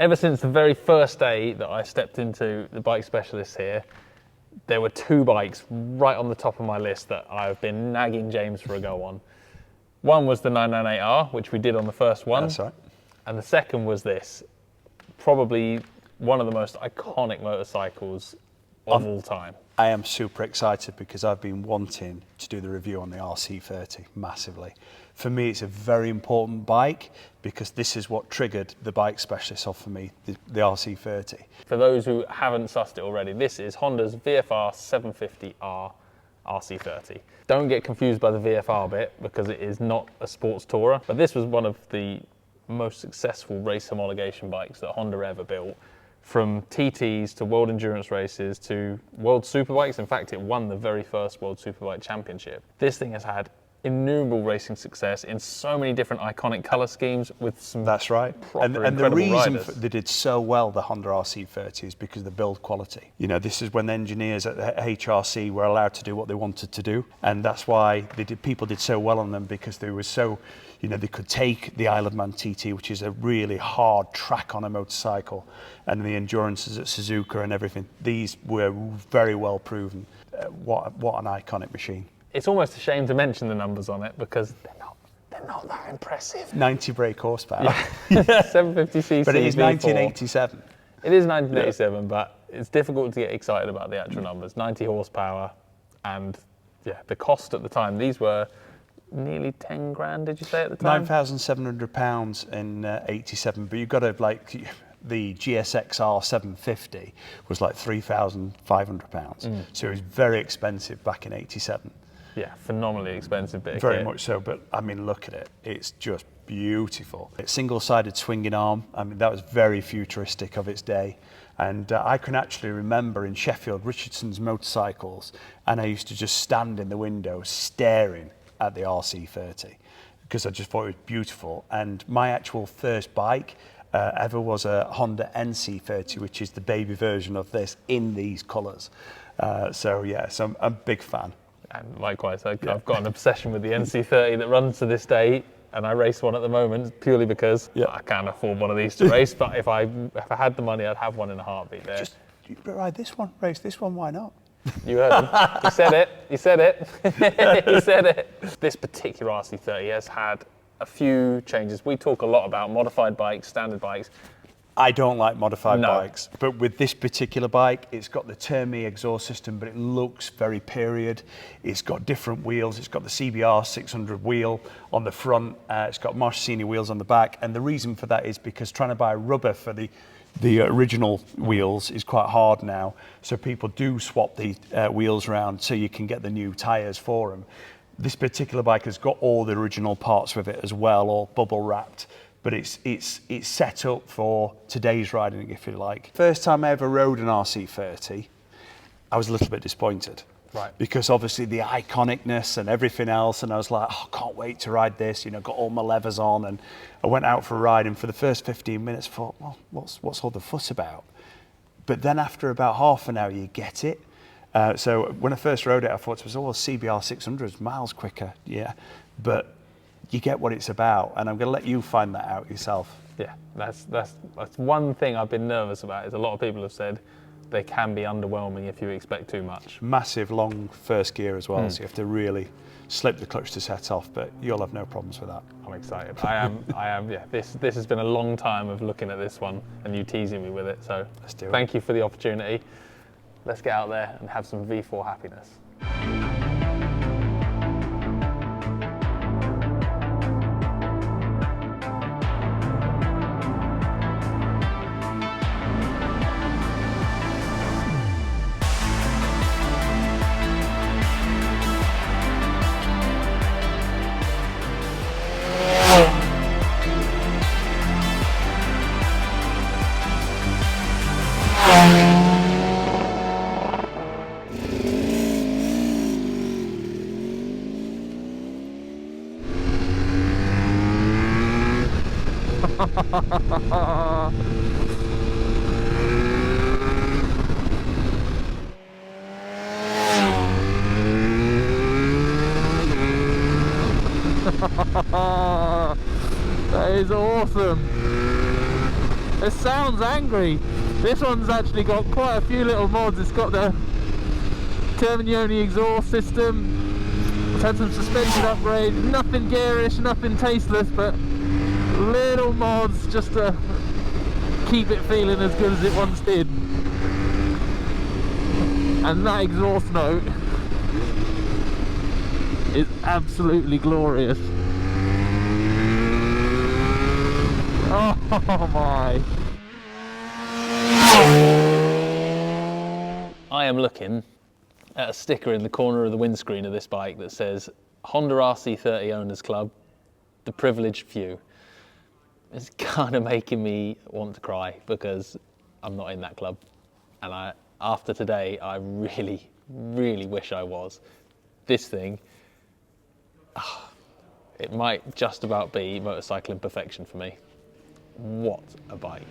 Ever since the very first day that I stepped into the bike specialist here, there were 2 bikes right on the top of my list that I've been nagging James for a go on. One was the 998R, which we did on the first one. That's right. And the second was this, probably one of the most iconic motorcycles of all time. I am super excited because I've been wanting to do the review on the RC30 massively. For me, it's a very important bike because this is what triggered the bike specialist off for me, the RC30. For those who haven't sussed it already, this is Honda's VFR750R RC30. Don't get confused by the VFR bit because it is not a sports tourer, but this was one of the most successful race homologation bikes that Honda ever built. From TTs to World Endurance races to World Superbikes. In fact, it won the very first World Superbike Championship. This thing has had innumerable racing success in so many different iconic colour schemes with some That's right. And the reason they did so well, the Honda RC30, is because of the build quality. You know, this is when the engineers at the HRC were allowed to do what they wanted to do. And that's why people did so well on them, because they were so, you know, they could take the Isle of Man TT, which is a really hard track on a motorcycle, and the endurances at Suzuka and everything. These were very well proven. What an iconic machine. It's almost a shame to mention the numbers on it because they're not that impressive. 90 brake horsepower. Yeah. 750cc. But it is V4. 1987. It is 1987, but it's difficult to get excited about the actual numbers. 90 horsepower, and yeah, the cost at the time. These were nearly 10 grand, did you say at the time? £9,700 in 87, but you've got to, like, the GSXR 750 was like £3,500. So it was very expensive back in 87. Yeah, phenomenally expensive bit of Very kit. much so, but I mean, look at it. It's just beautiful. It's single-sided swinging arm. I mean, that was very futuristic of its day. And I can actually remember in Sheffield, Richardson's motorcycles, and I used to just stand in the window staring at the RC30 because I just thought it was beautiful. And my actual first bike ever was a Honda NC30, which is the baby version of this in these colours. So yeah, so I'm a big fan. And likewise, I've got an obsession with the NC30 that runs to this day, and I race one at the moment purely because I can't afford one of these to race. But if I had the money, I'd have one in a heartbeat. There. Just ride this one, race this one. Why not? You heard him. He said it. He said it. He said it. This particular RC30 has had a few changes. We talk a lot about modified bikes, standard bikes. I don't like modified bikes, but with this particular bike, it's got the Termi exhaust system, but it looks very period. It's got different wheels. It's got the CBR 600 wheel on the front. It's got Marchesini wheels on the back. And the reason for that is because trying to buy rubber for the original wheels is quite hard now. So people do swap the wheels around so you can get the new tires for them. This particular bike has got all the original parts with it as well, all bubble wrapped. But it's set up for today's riding, if you like. First time I ever rode an RC30, I was a little bit disappointed. Right. Because obviously the iconicness and everything else, and I was like, oh, can't wait to ride this, you know, got all my levers on, and I went out for a ride, and for the first 15 minutes I thought, well, what's all the fuss about? But then after about half an hour, you get it. So when I first rode it, I thought it was, CBR 600 is miles quicker, yeah. But you get what it's about, and I'm going to let you find that out yourself. Yeah, that's one thing I've been nervous about. Is a lot of people have said they can be underwhelming if you expect too much. Massive long first gear as well, so you have to really slip the clutch to set off, but you'll have no problems with that. I'm excited. I am. Yeah, this has been a long time of looking at this one and you teasing me with it. So let's do it. Thank you for the opportunity. Let's get out there and have some V4 happiness. That is awesome. It sounds angry. This one's actually got quite a few little mods. It's got the Terminioni exhaust system. It's had some suspension upgrades. Nothing gearish, nothing tasteless, but little mods just to keep it feeling as good as it once did. And that exhaust note is absolutely glorious. Oh my. I am looking at a sticker in the corner of the windscreen of this bike that says Honda RC30 Owners Club, the privileged few. It's kind of making me want to cry because I'm not in that club. And after today, I really, really wish I was. This thing, it might just about be motorcycling perfection for me. What a bike.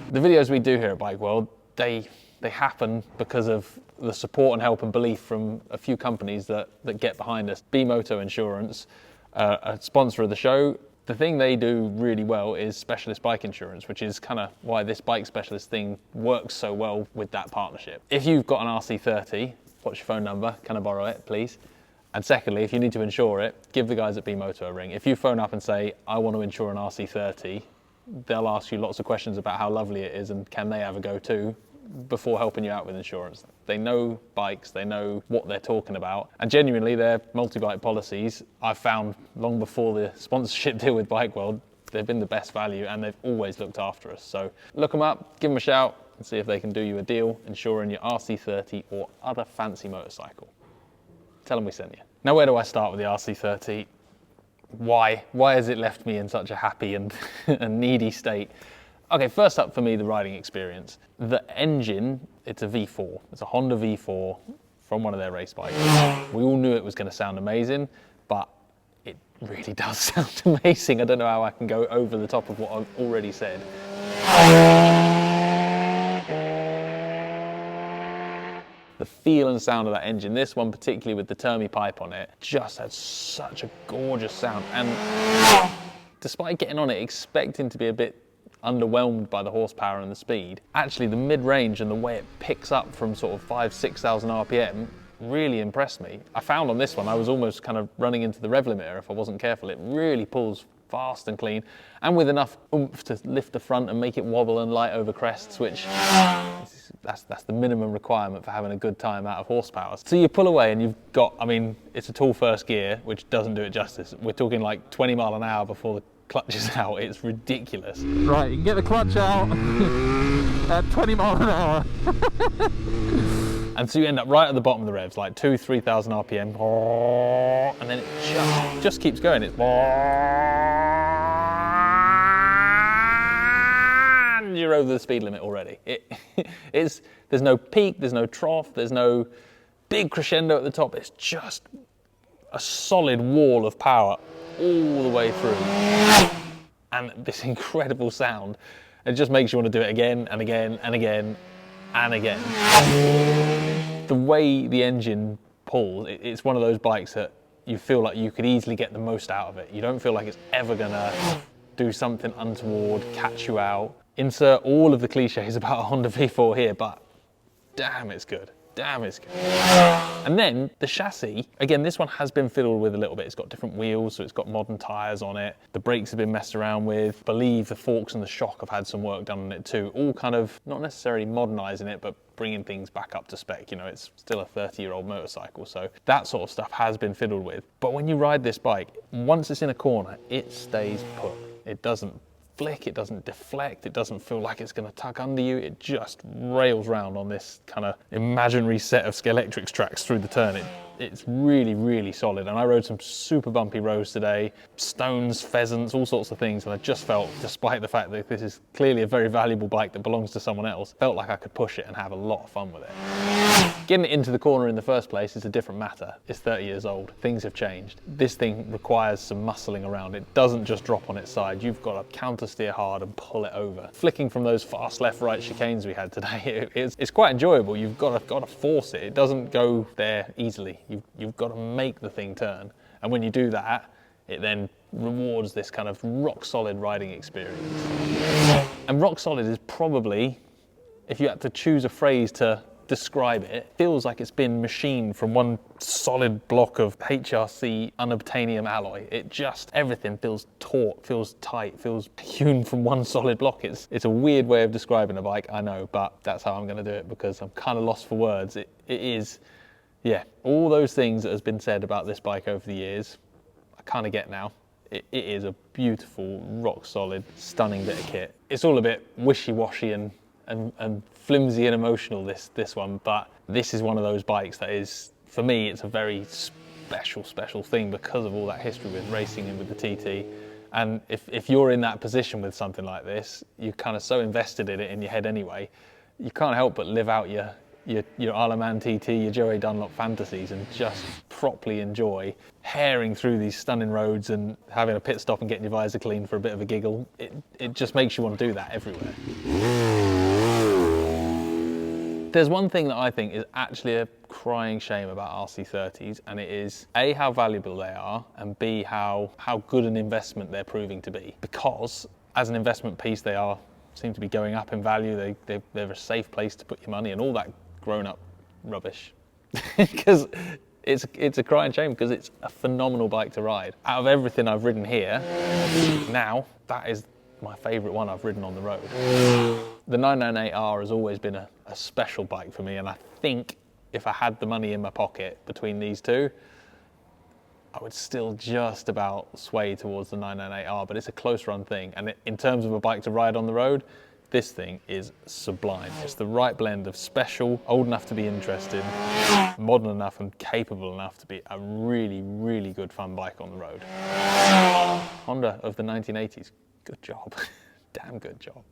The videos we do here at Bike World, they happen because of the support and help and belief from a few companies that get behind us. B-Moto Insurance, a sponsor of the show. The thing they do really well is specialist bike insurance, which is kind of why this bike specialist thing works so well with that partnership. If you've got an RC30, what's your phone number? Can I borrow it, please? And secondly, if you need to insure it, give the guys at B-Moto a ring. If you phone up and say, I want to insure an RC30, they'll ask you lots of questions about how lovely it is and can they have a go too before helping you out with insurance. They know bikes, they know what they're talking about, and genuinely their multi-bike policies, I've found long before the sponsorship deal with Bike World, they've been the best value and they've always looked after us. So look them up, give them a shout and see if they can do you a deal insuring your RC30 or other fancy motorcycle. Tell them we sent you. Now where do I start with the RC30? Why has it left me in such a happy and needy state? Okay, first up for me, the riding experience. The engine, it's a V4. It's a Honda V4 from one of their race bikes. We all knew it was going to sound amazing, but it really does sound amazing. I don't know how I can go over the top of what I've already said. The feel and sound of that engine, this one particularly with the Termi pipe on it, just had such a gorgeous sound. And despite getting on it expecting to be a bit underwhelmed by the horsepower and the speed, actually the mid-range and the way it picks up from sort of 5,000–6,000 RPM really impressed me. I found on this one I was almost kind of running into the rev limiter if I wasn't careful. It really pulls fast and clean and with enough oomph to lift the front and make it wobble and light over crests, which that's the minimum requirement for having a good time out of horsepower. So you pull away and you've got, I mean, it's a tall first gear, which doesn't do it justice. We're talking like 20 mile an hour before the clutch is out. It's ridiculous. Right, you can get the clutch out at 20 mile an hour. And so you end up right at the bottom of the revs, like 2,000–3,000 RPM, and then it just keeps going. It's and you're over the speed limit already. There's no peak, there's no trough, there's no big crescendo at the top. It's just a solid wall of power all the way through, and this incredible sound. It just makes you want to do it again and again and again and again. The way the engine pulls, it's one of those bikes that you feel like you could easily get the most out of it. You don't feel like it's ever gonna do something untoward, catch you out. Insert all of the cliches about a Honda V4 here, but damn, it's good. Damn, it's good. And then the chassis, again, this one has been fiddled with a little bit. It's got different wheels, so it's got modern tyres on it. The brakes have been messed around with. I believe the forks and the shock have had some work done on it too. All kind of, not necessarily modernising it, but bringing things back up to spec. You know, it's still a 30-year-old motorcycle, so that sort of stuff has been fiddled with. But when you ride this bike, once it's in a corner, it stays put. It doesn't flick, it doesn't deflect, it doesn't feel like it's going to tuck under you. It just rails round on this kind of imaginary set of Scalextrics tracks through the turn. It's really, really solid. And I rode some super bumpy roads today, stones, pheasants, all sorts of things. And I just felt, despite the fact that this is clearly a very valuable bike that belongs to someone else, felt like I could push it and have a lot of fun with it. Getting it into the corner in the first place is a different matter. It's 30 years old. Things have changed. This thing requires some muscling around. It doesn't just drop on its side. You've got to counter steer hard and pull it over. Flicking from those fast left-right chicanes we had today, it's quite enjoyable. You've got to force it. It doesn't go there easily. You've got to make the thing turn. And when you do that, it then rewards this kind of rock solid riding experience. And rock solid is probably, if you had to choose a phrase to describe it, feels like it's been machined from one solid block of HRC unobtainium alloy. It just, everything feels taut, feels tight, feels hewn from one solid block. It's a weird way of describing a bike, I know, but that's how I'm going to do it because I'm kind of lost for words. It is, yeah, all those things that has been said about this bike over the years, I kind of get now. It is a beautiful, rock solid, stunning bit of kit. It's all a bit wishy-washy and flimsy and emotional, this one, but this is one of those bikes that is, for me, it's a very special thing because of all that history with racing and with the TT. And if you're in that position with something like this, you're kind of so invested in it in your head anyway, you can't help but live out your Isle of Man TT, your Joey Dunlop fantasies, and just properly enjoy herring through these stunning roads and having a pit stop and getting your visor clean for a bit of a giggle. It just makes you want to do that everywhere. There's one thing that I think is actually a crying shame about RC30s, and it is A, how valuable they are, and B, how good an investment they're proving to be. Because as an investment piece, they seem to be going up in value. They're a safe place to put your money and all that grown-up rubbish. Because it's a crying shame because it's a phenomenal bike to ride. Out of everything I've ridden here, now that is my favourite one I've ridden on the road. The 998R has always been a special bike for me, and I think if I had the money in my pocket between these two, I would still just about sway towards the 998R, but it's a close run thing. And in terms of a bike to ride on the road, this thing is sublime. It's the right blend of special, old enough to be interesting, modern enough and capable enough to be a really, really good fun bike on the road. Honda of the 1980s, good job. Damn good job.